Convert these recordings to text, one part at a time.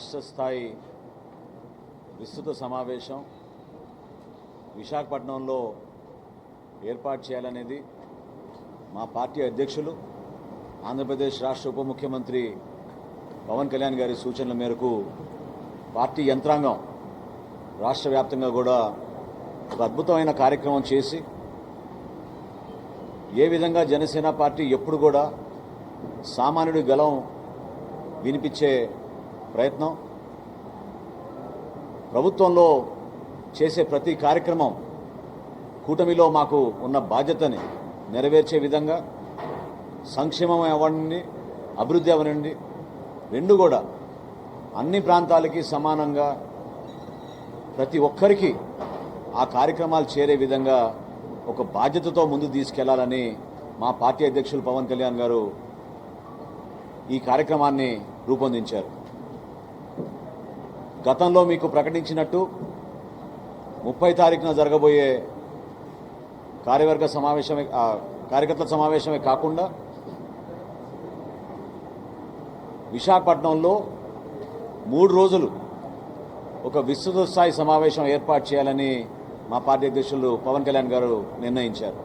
రాష్ట్ర స్థాయి విస్తృత సమావేశం విశాఖపట్నంలో ఏర్పాటు చేయాలనేది మా పార్టీ అధ్యక్షులు ఆంధ్రప్రదేశ్ రాష్ట్ర ఉప ముఖ్యమంత్రి పవన్ కళ్యాణ్ గారి సూచనల మేరకు పార్టీ యంత్రాంగం రాష్ట్ర వ్యాప్తంగా కూడా ఒక అద్భుతమైన కార్యక్రమం చేసి ఏ విధంగా జనసేన పార్టీ ఎప్పుడు కూడా సామాన్యుడి గలం వినిపించే ప్రయత్నం, ప్రభుత్వంలో చేసే ప్రతి కార్యక్రమం కూటమిలో మాకు ఉన్న బాధ్యతని నెరవేర్చే విధంగా సంక్షేమం అవ్వండి, అభివృద్ధి అవ్వనండి, రెండు కూడా అన్ని ప్రాంతాలకి సమానంగా ప్రతి ఒక్కరికి ఆ కార్యక్రమాలు చేరే విధంగా ఒక బాధ్యతతో ముందు తీసుకెళ్లాలని మా పార్టీ అధ్యక్షులు పవన్ కళ్యాణ్ గారు ఈ కార్యక్రమాన్ని రూపొందించారు. గతంలో మీకు ప్రకటించినట్టు 30 తారీఖున జరగబోయే కార్యవర్గ సమావేశమే కార్యకర్తల సమావేశమే కాకుండా విశాఖపట్నంలో 3 రోజులు ఒక విస్తృత స్థాయి సమావేశం ఏర్పాటు చేయాలని మా పార్టీ అధ్యక్షులు పవన్ కళ్యాణ్ గారు నిర్ణయించారు.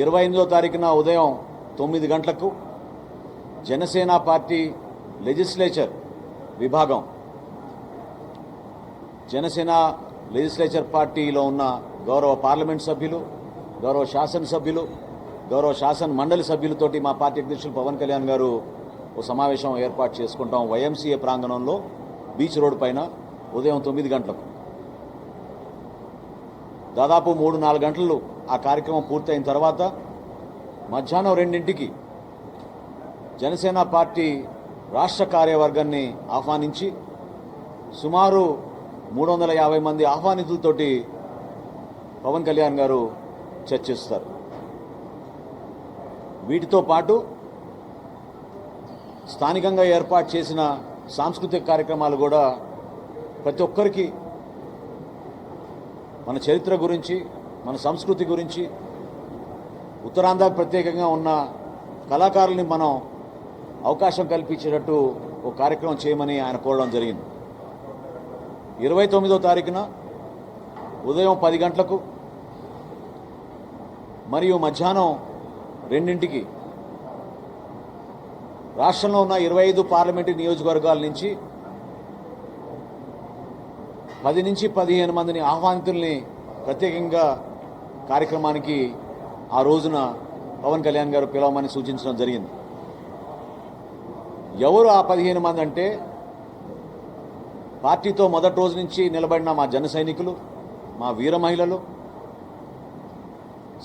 28వ తారీఖున ఉదయం 9 గంటలకు జనసేన పార్టీ లెజిస్లేచర్ విభాగం, జనసేన లెజిస్లేచర్ పార్టీలో ఉన్న గౌరవ పార్లమెంట్ సభ్యులు, గౌరవ శాసనసభ్యులు, గౌరవ శాసన మండలి సభ్యులతోటి మా పార్టీ అధ్యక్షులు పవన్ కళ్యాణ్ గారు ఒక సమావేశం ఏర్పాటు చేసుకుంటాం వైఎంసీఏ ప్రాంగణంలో బీచ్ రోడ్ పైన ఉదయం 9 గంటలకు. దాదాపు 3-4 గంటలు ఆ కార్యక్రమం పూర్తయిన తర్వాత మధ్యాహ్నం 2ంటికి జనసేన పార్టీ రాష్ట్ర కార్యవర్గాన్ని ఆహ్వానించి సుమారు 350 మంది ఆహ్వానితులతోటి పవన్ కళ్యాణ్ గారు చర్చిస్తారు. వీటితో పాటు స్థానికంగా ఏర్పాటు చేసిన సాంస్కృతిక కార్యక్రమాలు కూడా ప్రతి ఒక్కరికి మన చరిత్ర గురించి, మన సంస్కృతి గురించి, ఉత్తరాంధ్రకు ప్రత్యేకంగా ఉన్న కళాకారుల్ని మనం అవకాశం కల్పించేటట్టు ఒక కార్యక్రమం చేయమని ఆయన కోరడం జరిగింది. 29వ తారీఖున ఉదయం 10 గంటలకు మరియు మధ్యాహ్నం 2ంటికి రాష్ట్రంలో ఉన్న 25 పార్లమెంటు నియోజకవర్గాల నుంచి 10 నుంచి 15 మందిని ఆహ్వానితుల్ని ప్రత్యేకంగా కార్యక్రమానికి ఆ రోజున పవన్ కళ్యాణ్ గారు పిలవమని సూచించడం జరిగింది. ఎవరు ఆ 15 మంది అంటే పార్టీతో మొదటి రోజు నుంచి నిలబడిన మా జన సైనికులు, మా వీర మహిళలు,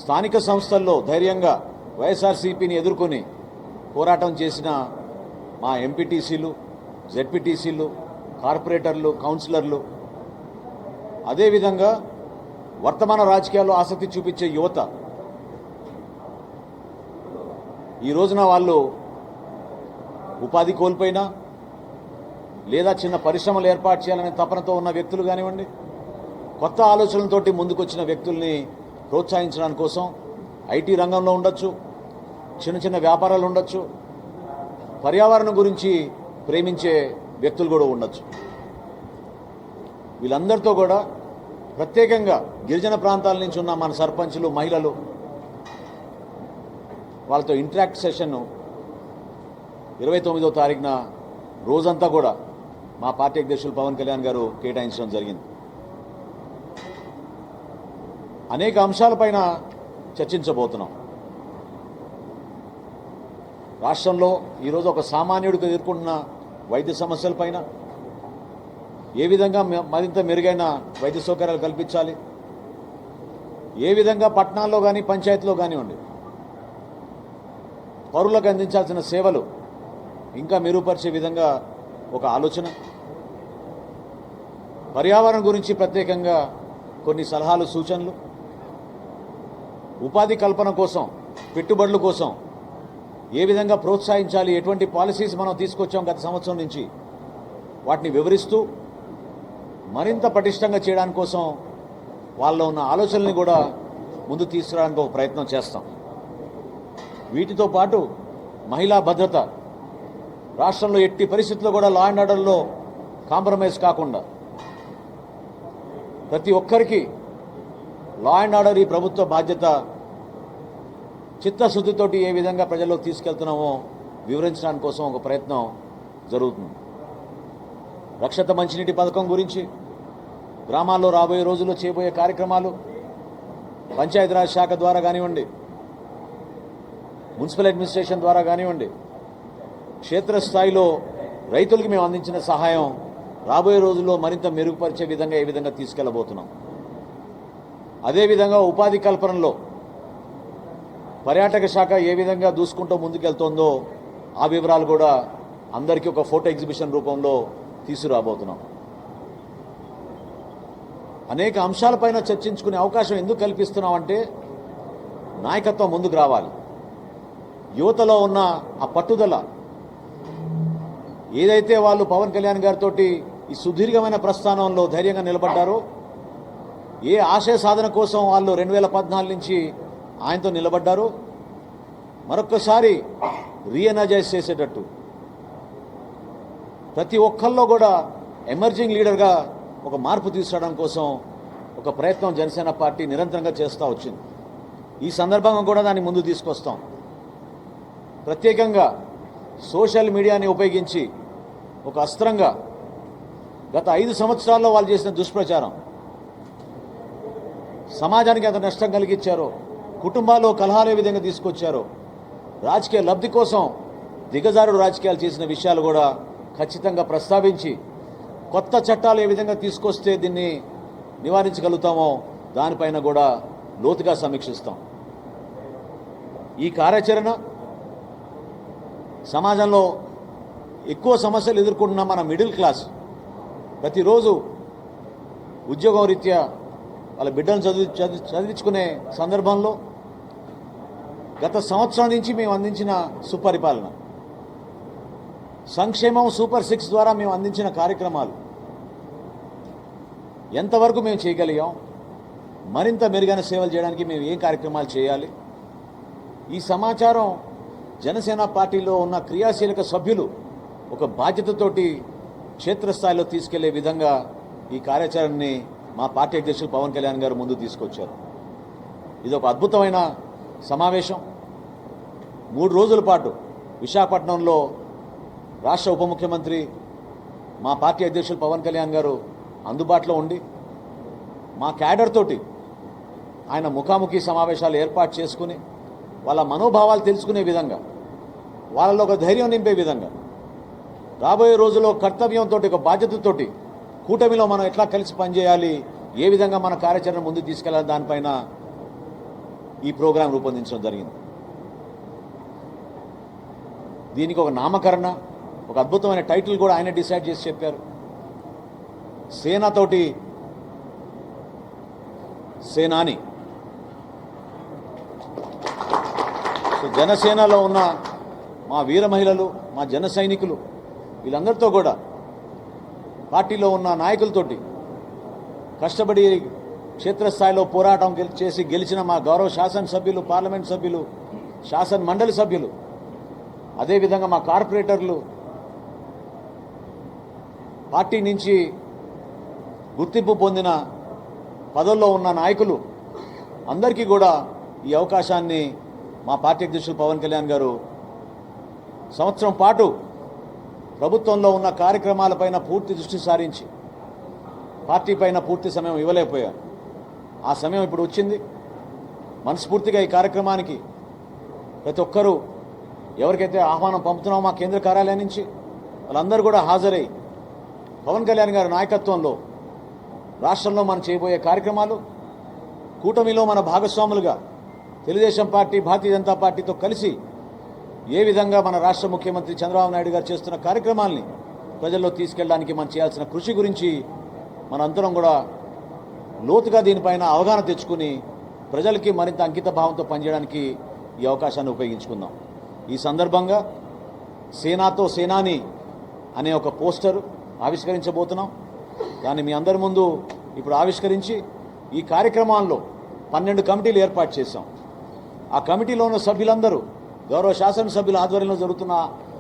స్థానిక సంస్థల్లో ధైర్యంగా వైఎస్ఆర్సీపీని ఎదుర్కొని పోరాటం చేసిన మా ఎంపీటీసీలు, జెడ్పీటీసీలు, కార్పొరేటర్లు, కౌన్సిలర్లు, అదేవిధంగా వర్తమాన రాజకీయాల్లో ఆసక్తి చూపించే యువత. ఈ రోజున వాళ్ళు ఉపాధి కోల్పోయినా లేదా చిన్న పరిశ్రమలు ఏర్పాటు చేయాలనే తపనతో ఉన్న వ్యక్తులు కానివ్వండి, కొత్త ఆలోచనలతోటి ముందుకొచ్చిన వ్యక్తుల్ని ప్రోత్సహించడానికి కోసం ఐటీ రంగంలో ఉండొచ్చు, చిన్న చిన్న వ్యాపారాలు ఉండొచ్చు, పర్యావరణం గురించి ప్రేమించే వ్యక్తులు కూడా ఉండొచ్చు. వీళ్ళందరితో కూడా ప్రత్యేకంగా గిరిజన ప్రాంతాల నుంచి ఉన్న మన సర్పంచులు, మహిళలు, వాళ్ళతో ఇంటరాక్ట్ సెషన్ 29వ తారీఖున రోజంతా కూడా మా పార్టీ అధ్యక్షులు పవన్ కళ్యాణ్ గారు కేటాయించడం జరిగింది. అనేక అంశాలపైన చర్చించబోతున్నాం. రాష్ట్రంలో ఈరోజు ఒక సామాన్యుడికి ఎదుర్కొంటున్న వైద్య సమస్యలపైన, ఏ విధంగా మరింత మెరుగైన వైద్య సౌకర్యాలు కల్పించాలి, ఏ విధంగా పట్టణాల్లో కానీ పంచాయతీలో కానివ్వండి పౌరులకు అందించాల్సిన సేవలు ఇంకా మెరుగుపరిచే విధంగా ఒక ఆలోచన, పర్యావరణం గురించి ప్రత్యేకంగా కొన్ని సలహాలు, సూచనలు, ఉపాధి కల్పన కోసం, పెట్టుబడుల కోసం ఏ విధంగా ప్రోత్సహించాలి, ఎటువంటి పాలసీస్ మనం తీసుకొచ్చాం గత సంవత్సరం నుంచి వాటిని వివరిస్తూ మరింత పటిష్టంగా చేయడానికి కోసం వాళ్ళలో ఉన్న ఆలోచనల్ని కూడా ముందు తీసుకురావడానికి ఒక ప్రయత్నం చేస్తాం. వీటితో పాటు మహిళా భద్రత, రాష్ట్రంలో ఎట్టి పరిస్థితుల్లో కూడా లా అండ్ ఆర్డర్లో కాంప్రమైజ్ కాకుండా ప్రతి ఒక్కరికి లా అండ్ ఆర్డర్ ఈ ప్రభుత్వ బాధ్యత చిత్తశుద్ధితోటి ఏ విధంగా ప్రజల్లోకి తీసుకెళ్తున్నామో వివరించడానికి కోసం ఒక ప్రయత్నం జరుగుతుంది. రక్షిత మంచినీటి పథకం గురించి, గ్రామాల్లో రాబోయే రోజుల్లో చేయబోయే కార్యక్రమాలు, పంచాయతీరాజ్ శాఖ ద్వారా కానివ్వండి, మున్సిపల్ అడ్మినిస్ట్రేషన్ ద్వారా కానివ్వండి, క్షేత్రస్థాయిలో రైతులకి మేము అందించిన సహాయం రాబోయే రోజుల్లో మరింత మెరుగుపరిచే విధంగా ఏ విధంగా తీసుకెళ్లబోతున్నాం. అదేవిధంగా ఉపాధి కల్పనలో పర్యాటక శాఖ ఏ విధంగా దూసుకుంటూ ముందుకెళ్తోందో ఆ వివరాలు కూడా అందరికీ ఒక ఫోటో ఎగ్జిబిషన్ రూపంలో తీసుకురాబోతున్నాం. అనేక అంశాలపైన చర్చించుకునే అవకాశం ఎందుకు కల్పిస్తున్నామంటే నాయకత్వం ముందుకు రావాలి. యువతలో ఉన్న ఆ పట్టుదల ఏదైతే వాళ్ళు పవన్ కళ్యాణ్ గారితో ఈ సుదీర్ఘమైన ప్రస్థానంలో ధైర్యంగా నిలబడ్డారో, ఏ ఆశయ సాధన కోసం వాళ్ళు 2014 నుంచి ఆయనతో నిలబడ్డారో మరొక్కసారి రీఎనర్జైజ్ చేసేటట్టు ప్రతి ఒక్కళ్ళలో కూడా ఎమర్జింగ్ లీడర్గా ఒక మార్పు తీసుకురావడం కోసం ఒక ప్రయత్నం జనసేన పార్టీ నిరంతరంగా చేస్తూ వచ్చింది. ఈ సందర్భంగా కూడా దాన్ని ముందు తీసుకొస్తాం. ప్రత్యేకంగా సోషల్ మీడియాని ఉపయోగించి ఒక అస్త్రంగా గత 5 సంవత్సరాల్లో వాళ్ళు చేసిన దుష్ప్రచారం సమాజానికి ఎంత నష్టం కలిగించారో, కుటుంబాల్లో కలహాలు ఏ విధంగా తీసుకొచ్చారో, రాజకీయ లబ్ధి కోసం దిగజారుడు రాజకీయాలు చేసిన విషయాలు కూడా ఖచ్చితంగా ప్రస్తావించి కొత్త చట్టాలు ఏ విధంగా తీసుకొస్తే దీన్ని నివారించగలుగుతామో దానిపైన కూడా లోతుగా సమీక్షిస్తాం. ఈ కార్యాచరణ సమాజంలో ఎక్కువ సమస్యలు ఎదుర్కొంటున్న మన మిడిల్ క్లాస్ ప్రతిరోజు ఉద్యోగం రీత్యా వాళ్ళ బిడ్డను చదివించుకునే సందర్భంలో గత సంవత్సరం నుంచి మేము అందించిన సుపరిపాలన, సంక్షేమం సూపర్ 6 ద్వారా మేము అందించిన కార్యక్రమాలు ఎంతవరకు మేము చేయగలిగాం, మరింత మెరుగైన సేవలు చేయడానికి మేము ఏం కార్యక్రమాలు చేయాలి, ఈ సమాచారం జనసేన పార్టీలో ఉన్న క్రియాశీలక సభ్యులు ఒక బాధ్యతతోటి క్షేత్రస్థాయిలో తీసుకెళ్లే విధంగా ఈ కార్యాచరణని మా పార్టీ అధ్యక్షులు పవన్ కళ్యాణ్ గారు ముందు తీసుకొచ్చారు. ఇది ఒక అద్భుతమైన సమావేశం. 3 రోజుల పాటు విశాఖపట్నంలో రాష్ట్ర ఉప ముఖ్యమంత్రి మా పార్టీ అధ్యక్షులు పవన్ కళ్యాణ్ గారు అందుబాటులో ఉండి మా క్యాడర్ తోటి ఆయన ముఖాముఖి సమావేశాలు ఏర్పాటు చేసుకుని వాళ్ళ మనోభావాలు తెలుసుకునే విధంగా, వాళ్ళలో ఒక ధైర్యం నింపే విధంగా, రాబోయే రోజుల్లో కర్తవ్యంతో ఒక బాధ్యతతోటి కూటమిలో మనం ఎట్లా కలిసి పనిచేయాలి, ఏ విధంగా మన కార్యాచరణ ముందుకు తీసుకెళ్లాలి దానిపైన ఈ ప్రోగ్రాం రూపొందించడం జరిగింది. దీనికి ఒక నామకరణ, ఒక అద్భుతమైన టైటిల్ కూడా ఆయన డిసైడ్ చేసి చెప్పారు. సేనతోటి సేనాని. సో జనసేనలో ఉన్న మా వీర మహిళలు, మా జన సైనికులు వీళ్ళందరితో కూడా పార్టీలో ఉన్న నాయకులతోటి కష్టపడి క్షేత్రస్థాయిలో పోరాటం చేసి గెలిచిన మా గౌరవ శాసనసభ్యులు, పార్లమెంట్ సభ్యులు, శాసన మండలి సభ్యులు, అదేవిధంగా మా కార్పొరేటర్లు, పార్టీ నుంచి గుర్తింపు పొందిన పదవుల్లో ఉన్న నాయకులు అందరికీ కూడా ఈ అవకాశాన్ని మా పార్టీ అధ్యక్షులు పవన్ కళ్యాణ్ గారు సంవత్సరం పాటు ప్రభుత్వంలో ఉన్న కార్యక్రమాలపైన పూర్తి దృష్టి సారించి పార్టీ పైన పూర్తి సమయం ఇవ్వలేకపోయారు. ఆ సమయం ఇప్పుడు వచ్చింది. మనస్ఫూర్తిగా ఈ కార్యక్రమానికి ప్రతి ఒక్కరూ ఎవరికైతే ఆహ్వానం పంపుతున్నామో మా కేంద్ర కార్యాలయం నుంచి వాళ్ళందరూ కూడా హాజరై పవన్ కళ్యాణ్ గారి నాయకత్వంలో రాష్ట్రంలో మనం చేయబోయే కార్యక్రమాలు, కూటమిలో మన భాగస్వాములుగా తెలుగుదేశం పార్టీ, భారతీయ జనతా పార్టీతో కలిసి ఏ విధంగా మన రాష్ట్ర ముఖ్యమంత్రి చంద్రబాబు నాయుడు గారు చేస్తున్న కార్యక్రమాల్ని ప్రజల్లో తీసుకెళ్ళడానికి మనం చేయాల్సిన కృషి గురించి మనందరం కూడా లోతుగా దీనిపైన అవగాహన తెచ్చుకుని ప్రజలకి మరింత అంకిత భావంతో పనిచేయడానికి ఈ అవకాశాన్ని ఉపయోగించుకుందాం. ఈ సందర్భంగా సేనాతో సేనాని అనే ఒక పోస్టర్ ఆవిష్కరించబోతున్నాం. దాన్ని మీ అందరి ముందు ఇప్పుడు ఆవిష్కరించి ఈ కార్యక్రమాల్లో 12 కమిటీలు ఏర్పాటు చేశాం. ఆ కమిటీలో ఉన్న సభ్యులందరూ గౌరవ శాసనసభ్యుల ఆధ్వర్యంలో జరుగుతున్న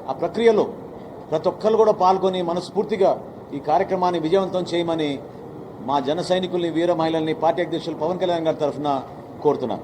ఆ ప్రక్రియలో ప్రతి ఒక్కరు కూడా పాల్గొని మనస్ఫూర్తిగా ఈ కార్యక్రమాన్ని విజయవంతం చేయమని మా జన సైనికుల్ని వీర మహిళల్ని పార్టీ అధ్యక్షులు పవన్ కళ్యాణ్ గారి తరఫున కోరుతున్నాను.